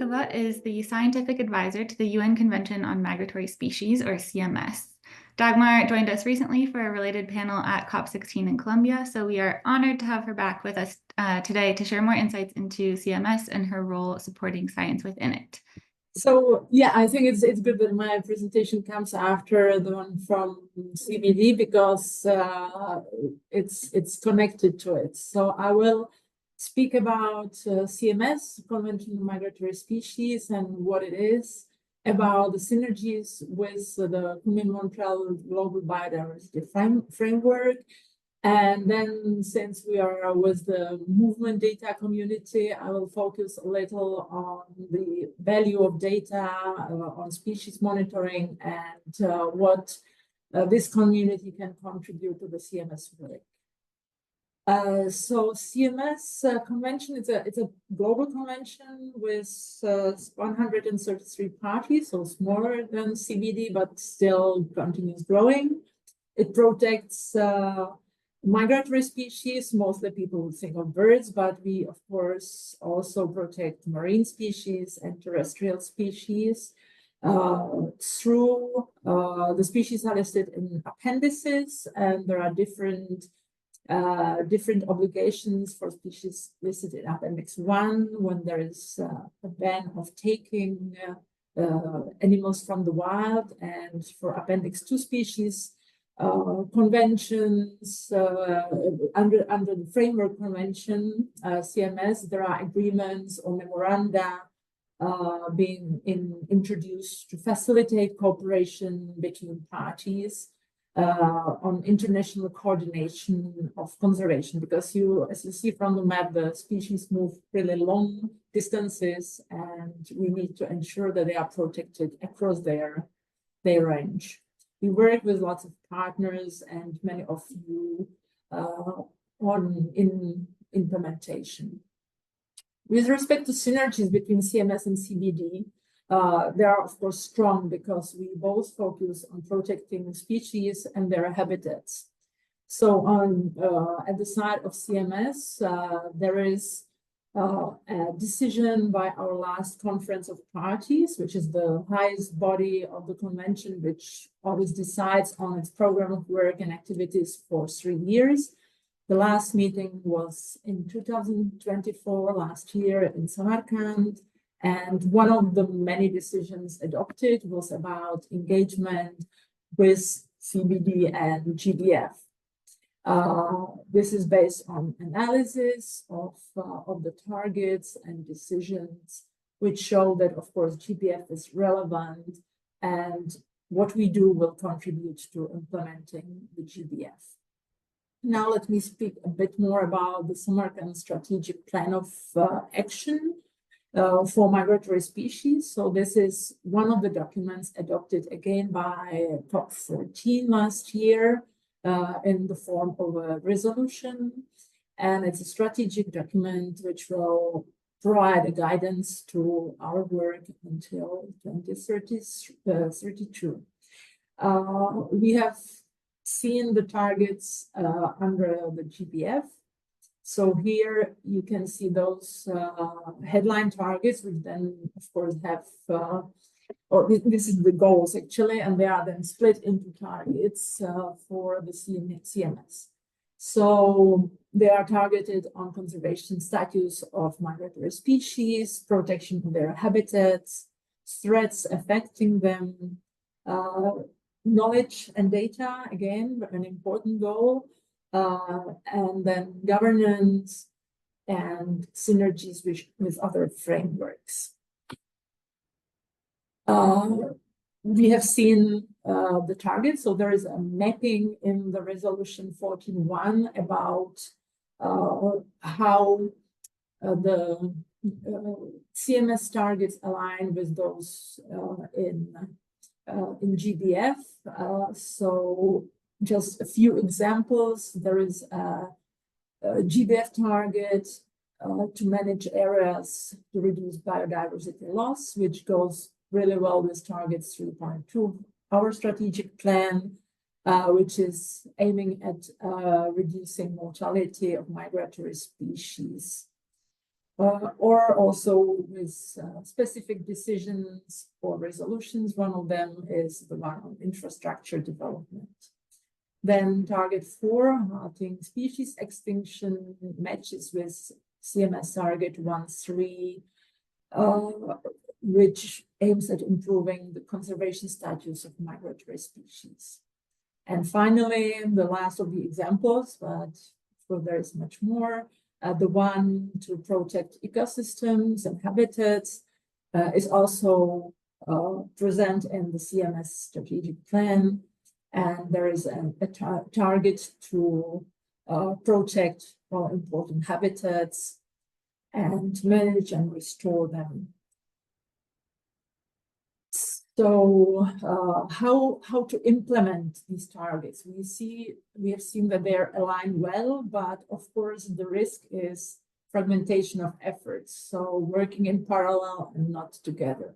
Zikova is the scientific advisor to the UN Convention on Migratory Species, or CMS. Dagmar joined us recently for a related panel at COP16 in Colombia, so we are honored to have her back with us today to share more insights into CMS and her role supporting science within it. So yeah, I think it's good that my presentation comes after the one from CBD because it's connected to it. So I will speak about CMS, Convention on Migratory Species, and what it is, about the synergies with the Montreal Global Biodiversity Framework. And then, since we are with the movement data community, I will focus a little on the value of data, on species monitoring, and what this community can contribute to the CMS work. So CMS convention, it's a global convention with 133 parties, so smaller than CBD, but still continues growing. It protects migratory species. Mostly people would think of birds, but we, of course, also protect marine species and terrestrial species. Through the species are listed in appendices, and there are different obligations for species listed in Appendix 1 when there is a ban of taking animals from the wild, and for Appendix 2 species, conventions under the Framework Convention, CMS, there are agreements or memoranda being introduced to facilitate cooperation between parties on international coordination of conservation, because as you see from the map, the species move really long distances, and we need to ensure that they are protected across their range. We work with lots of partners and many of you in implementation. With respect to synergies between CMS and CBD, they are, of course, strong because we both focus on protecting species and their habitats. So at the side of CMS, there is a decision by our last conference of parties, which is the highest body of the convention, which always decides on its program of work and activities for 3 years. The last meeting was in 2024, last year in Samarkand, and one of the many decisions adopted was about engagement with CBD and GBF. This is based on analysis of the targets and decisions, which show that, of course, GBF is relevant, and what we do will contribute to implementing the GBF. Now, let me speak a bit more about the Samarkand Strategic Plan of Action for Migratory Species. So this is one of the documents adopted again by COP14 last year, in the form of a resolution, and it's a strategic document which will provide a guidance to our work until 2032. We have seen the targets under the GBF. So here you can see those headline targets, which then, of course, have this is the goals actually, and they are then split into targets for the CMS. So they are targeted on conservation status of migratory species, protection of their habitats, threats affecting them, knowledge and data, again, an important goal, and then governance and synergies with other frameworks. We have seen the targets, so there is a mapping in the resolution 14.1 about how the CMS targets align with those in GBF. So just a few examples. There is a GBF target to manage areas to reduce biodiversity loss, which goes really well with targets 3.2, our strategic plan, which is aiming at reducing mortality of migratory species. or also with specific decisions or resolutions. One of them is the one on infrastructure development. Then target 4, halting species extinction, matches with CMS target 1.3, which aims at improving the conservation status of migratory species. And finally, the last of the examples, but there is much more, the one to protect ecosystems and habitats is also present in the CMS strategic plan. And there is a target to protect all important habitats and manage and restore them. So how to implement these targets? We have seen that they're aligned well, but of course the risk is fragmentation of efforts. So working in parallel and not together.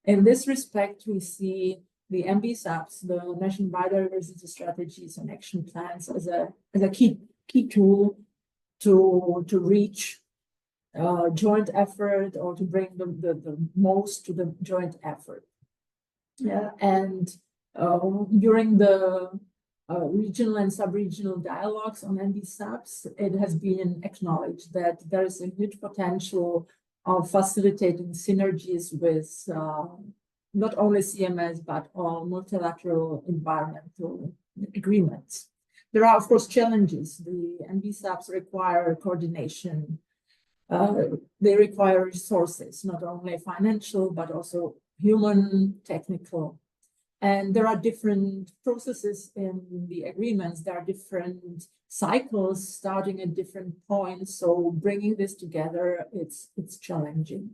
In this respect, we see the NBSAPs, the National Biodiversity Strategies and Action Plans, as a key tool to reach joint effort, or to bring the most to the joint effort. Yeah, and during the regional and sub-regional dialogues on NBSAPs, it has been acknowledged that there is a huge potential of facilitating synergies with not only CMS, but all multilateral environmental agreements. There are, of course, challenges. The NBSAPs require coordination. They require resources, not only financial, but also human, technical. And there are different processes in the agreements. There are different cycles starting at different points. So bringing this together, it's challenging.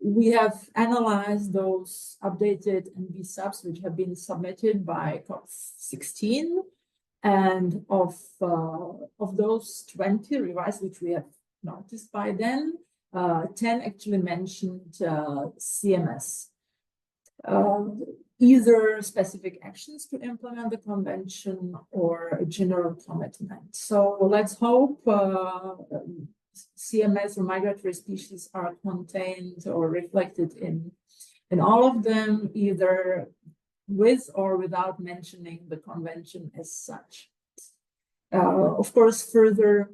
We have analyzed those updated NBSAPs, which have been submitted by COP16. And of those 20 revised, which we have noticed by then, 10 actually mentioned CMS. Either specific actions to implement the convention or a general commitment. So let's hope CMS or migratory species are contained or reflected in all of them, either with or without mentioning the convention as such. Of course, further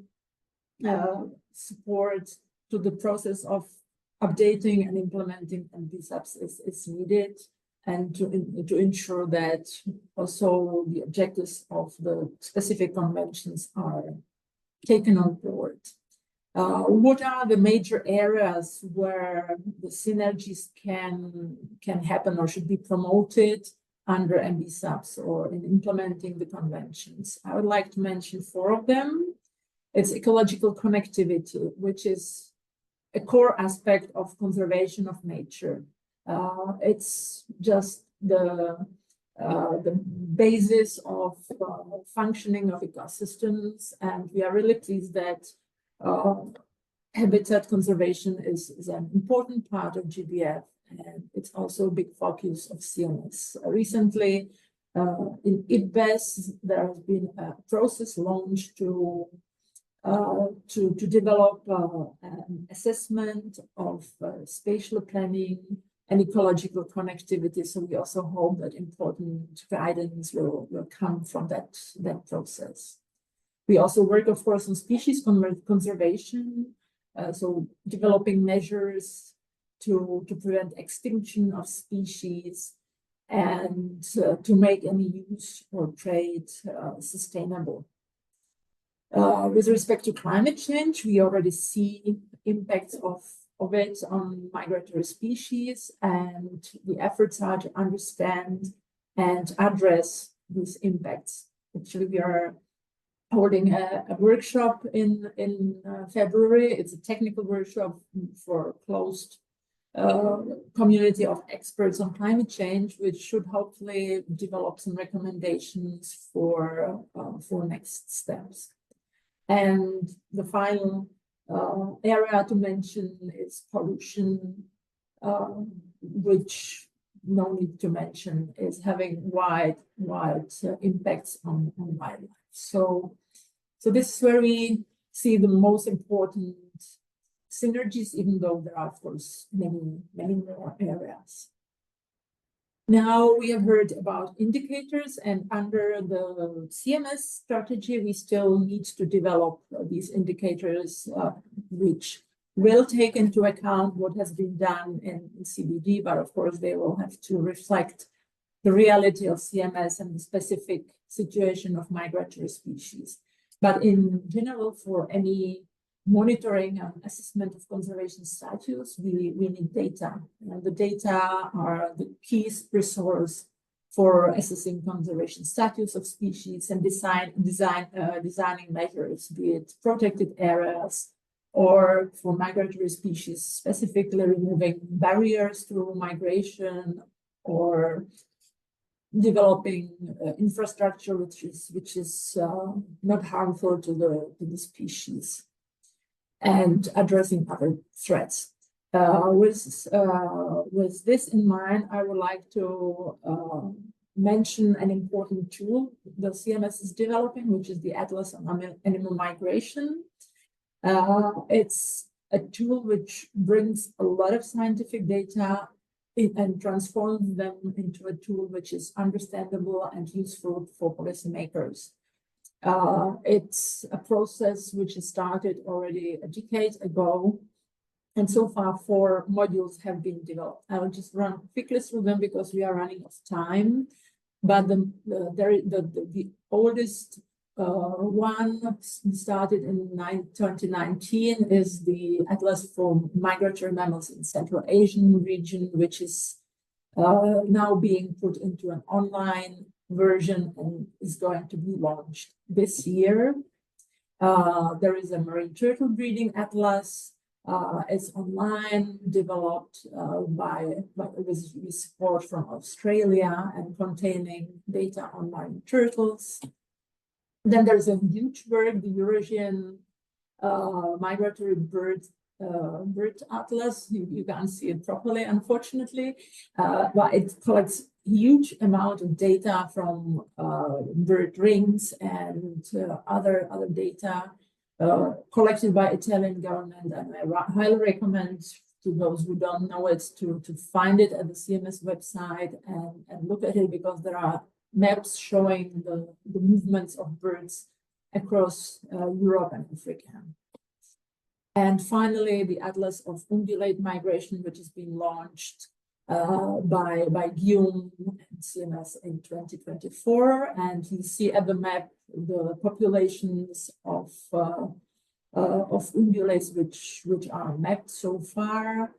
support to the process of updating and implementing NBSAPs is needed, and to ensure that also the objectives of the specific conventions are taken on board. What are the major areas where the synergies can happen or should be promoted under NBSAPs or in implementing the conventions? I would like to mention 4 of them. It's ecological connectivity, which is a core aspect of conservation of nature. It's just the basis of functioning of ecosystems, and we are really pleased that habitat conservation is an important part of GBF, and it's also a big focus of CMS. Recently, in IPBES, there has been a process launched to develop an assessment of spatial planning and ecological connectivity. So we also hope that important guidance will come from that process. We also work, of course, on species conservation, so developing measures to prevent extinction of species and to make any use or trade sustainable. With respect to climate change, we already see impacts of it on migratory species, and the efforts are to understand and address these impacts. Actually, we are holding a workshop in February. It's a technical workshop for a closed community of experts on climate change, which should hopefully develop some recommendations for next steps. And the final area to mention is pollution, which no need to mention is having wide impacts on wildlife. So this is where we see the most important synergies, even though there are, of course, many more areas. Now we have heard about indicators, and under the CMS strategy, we still need to develop these indicators, which will take into account what has been done in CBD, but of course they will have to reflect the reality of CMS and the specific situation of migratory species. But in general, for any monitoring and assessment of conservation status, we need data. And the data are the key resource for assessing conservation status of species and designing measures, be it protected areas or for migratory species, specifically removing barriers through migration or developing infrastructure which is not harmful to the species, and addressing other threats. With this in mind, I would like to mention an important tool the CMS is developing, which is the Atlas on Animal Migration. It's a tool which brings a lot of scientific data and transforms them into a tool which is understandable and useful for policymakers. It's a process which has started already a decade ago, and so far 4 modules have been developed. I will just run quickly through them because we are running out of time. But the oldest one started in 2019 is the Atlas for Migratory Mammals in Central Asian region, which is now being put into an online version and is going to be launched this year. There is a marine turtle breeding atlas. It's online, developed with support from Australia and containing data on marine turtles. Then there's a huge work, the Eurasian Migratory Bird Atlas. You can't see it properly, unfortunately, but it collects huge amount of data from bird rings and other data collected by Italian government, and I highly recommend to those who don't know it to find it at the CMS website and look at it, because there are maps showing the movements of birds across Europe and Africa. And finally, the Atlas of Ungulate Migration, which has been launched by Guillaume and CMS in 2024. And you see at the map the populations of ungulates which are mapped so far.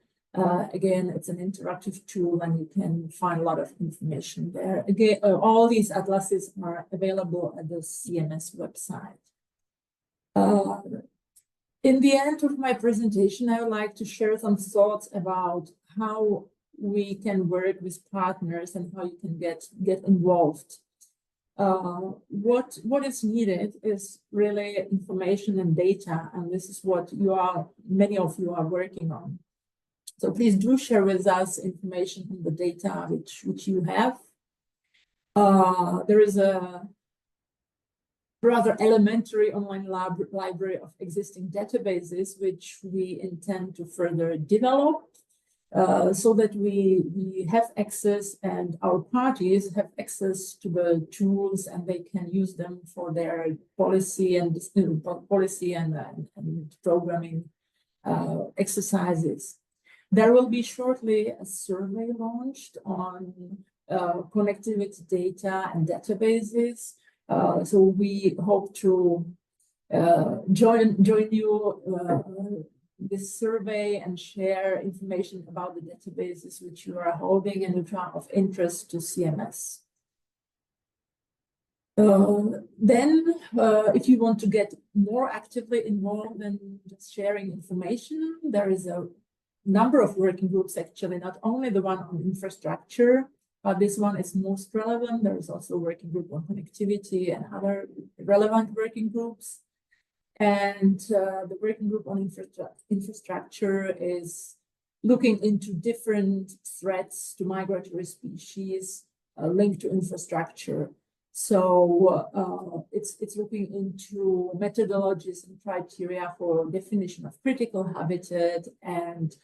Again, it's an interactive tool and you can find a lot of information there. Again, all these atlases are available at the CMS website. In the end of my presentation, I would like to share some thoughts about how we can work with partners and how you can get involved. What is needed is really information and data, and this is what many of you are working on. So please do share with us information and the data which you have. There is a rather elementary online library of existing databases, which we intend to further develop so that we have access and our parties have access to the tools and they can use them for their policy and programming exercises. There will be shortly a survey launched on connectivity data and databases. So we hope to join you this survey and share information about the databases which you are holding and which are of interest to CMS. Then, if you want to get more actively involved in just sharing information, there is a number of working groups, actually, not only the one on infrastructure, but this one is most relevant. There is also a working group on connectivity and other relevant working groups. And the working group on infrastructure is looking into different threats to migratory species linked to infrastructure. So it's looking into methodologies and criteria for definition of critical habitat and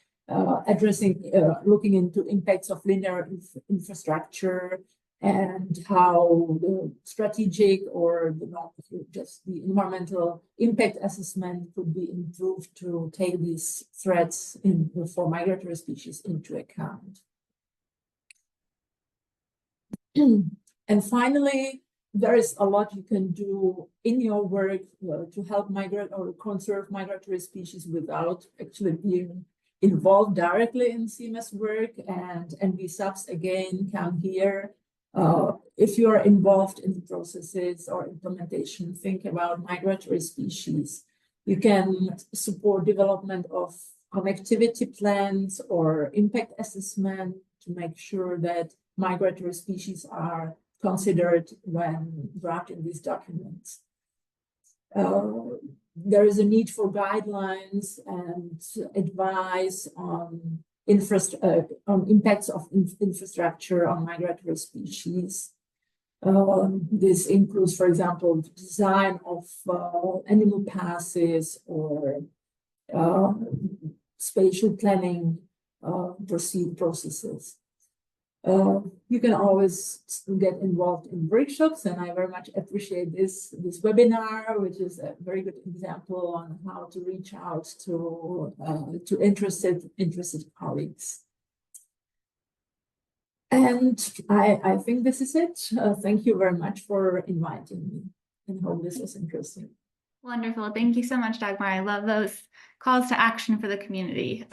looking into impacts of linear infrastructure and how the strategic or just the environmental impact assessment could be improved to take these threats for migratory species into account. And finally, there is a lot you can do in your work to help migrate or conserve migratory species without actually being involved directly in CMS work, and NV-subs again come here. If you are involved in the processes or implementation, think about migratory species. You can support development of connectivity plans or impact assessment to make sure that migratory species are considered when drafting these documents. There is a need for guidelines and advice on impacts of infrastructure on migratory species. This includes, for example, the design of animal passes or spatial planning processes. You can always get involved in workshops, and I very much appreciate this webinar, which is a very good example on how to reach out to interested colleagues. And I think this is it. Thank you very much for inviting me, and hope this was interesting. Wonderful. Thank you so much, Dagmar. I love those calls to action for the community.